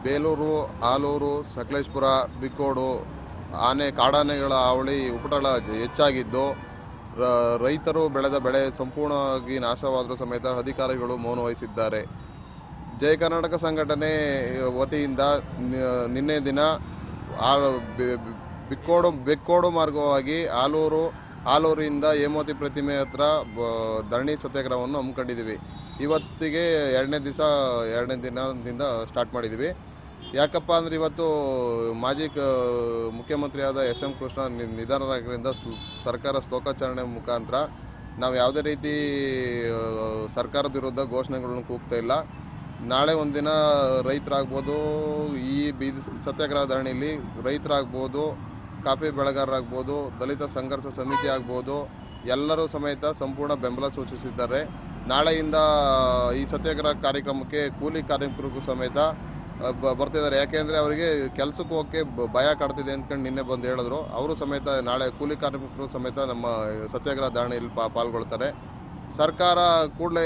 ಬೇಲೂರು, ಆಲೂರು, ಸಕಲೇಶಪುರ, ಬಿಕ್ಕೋಡು ಕಾಡಾನೆಗಳ ಹಾವಳಿ ಉಪಟಳ ಹೆಚ್ಚಾಗಿದ್ದು ರೈತರು ಬೆಳೆದ ಬೆಳೆ ಸಂಪೂರ್ಣವಾಗಿ ನಾಶವಾದರೂ ಸಮೇತ ಅಧಿಕಾರಿಗಳು ಮೌನ ವಹಿಸಿದ್ದಾರೆ. ಜಯ ಕರ್ನಾಟಕ ಸಂಘಟನೆ ವತಿಯಿಂದ ನಿನ್ನೆ ದಿನ ಬೆಕ್ಕೋಡು ಮಾರ್ಗವಾಗಿ ಆಲೂರಿಂದ ಹೇಮಾವತಿ ಪ್ರತಿಮೆ ಹತ್ರ ಧರಣಿ ಸತ್ಯಾಗ್ರಹವನ್ನು ಹಮ್ಮಿಕೊಂಡಿದ್ದೀವಿ. ಇವತ್ತಿಗೆ ಎರಡನೇ ದಿನದಿಂದ ಸ್ಟಾರ್ಟ್ ಮಾಡಿದ್ದೀವಿ. ಯಾಕಪ್ಪ ಅಂದರೆ ಇವತ್ತು ಮಾಜಿ ಮುಖ್ಯಮಂತ್ರಿಯಾದ ಎಸ್ ಎಂ ಕೃಷ್ಣ ನಿಧನರಾಗಿದ್ದರಿಂದ ಸರ್ಕಾರ ಸ್ತೋಕಾಚರಣೆ ಮುಖಾಂತರ ನಾವು ಯಾವುದೇ ರೀತಿ ಸರ್ಕಾರದ ವಿರುದ್ಧ ಘೋಷಣೆಗಳನ್ನು ಕೂಗ್ತಾ ಇಲ್ಲ. ನಾಳೆ ಒಂದಿನ ರೈತರಾಗ್ಬೋದು, ಈ ಬೀದಿ ಸತ್ಯಾಗ್ರಹ ಧರಣಿಯಲ್ಲಿ ರೈತರಾಗ್ಬೋದು, ಕಾಫಿ ಬೆಳೆಗಾರರಾಗ್ಬೋದು, ದಲಿತ ಸಂಘರ್ಷ ಸಮಿತಿ ಆಗ್ಬೋದು, ಎಲ್ಲರೂ ಸಮೇತ ಸಂಪೂರ್ಣ ಬೆಂಬಲ ಸೂಚಿಸಿದ್ದಾರೆ. ನಾಳೆಯಿಂದ ಈ ಸತ್ಯಾಗ್ರಹ ಕಾರ್ಯಕ್ರಮಕ್ಕೆ ಕೂಲಿ ಕಾರ್ಮಿಕರಿಗೂ ಸಮೇತ ಬರ್ತಿದ್ದಾರೆ. ಯಾಕೆಂದರೆ ಅವರಿಗೆ ಕೆಲಸಕ್ಕೆ ಹೋಗೋಕ್ಕೆ ಭಯ ಕಾಡ್ತಿದೆ ಅಂದ್ಕೊಂಡು ನಿನ್ನೆ ಬಂದು ಹೇಳಿದ್ರು. ಅವರು ಸಮೇತ ನಾಳೆ ಕೂಲಿ ಕಾರ್ಮಿಕರು ಸಮೇತ ನಮ್ಮ ಸತ್ಯಾಗ್ರಹ ಧರಣಿಯಲ್ಲಿ ಪಾಲ್ಗೊಳ್ತಾರೆ. ಸರ್ಕಾರ ಕೂಡಲೇ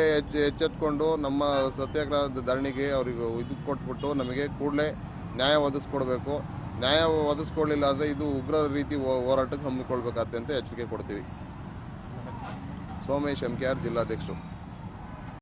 ಎಚ್ಚೆತ್ಕೊಂಡು ನಮ್ಮ ಸತ್ಯಾಗ್ರಹದ ಧರಣಿಗೆ ಅವರಿಗೆ ಕೊಟ್ಬಿಟ್ಟು ನಮಗೆ ಕೂಡಲೇ ನ್ಯಾಯ ಒದಗಿಸ್ಕೊಡ್ಬೇಕು. ನ್ಯಾಯ ಒದಗಿಸ್ಕೊಳ್ಳಿಲ್ಲ ಅಂದರೆ ಇದು ಉಗ್ರ ರೀತಿ ಹೋರಾಟಕ್ಕೆ ಹಮ್ಮಿಕೊಳ್ಬೇಕಾಗತ್ತೆ ಅಂತ ಎಚ್ಚರಿಕೆ ಕೊಡ್ತೀವಿ. ಸೋಮೇಶ್ MKR ಜಿಲ್ಲಾಧ್ಯಕ್ಷರು.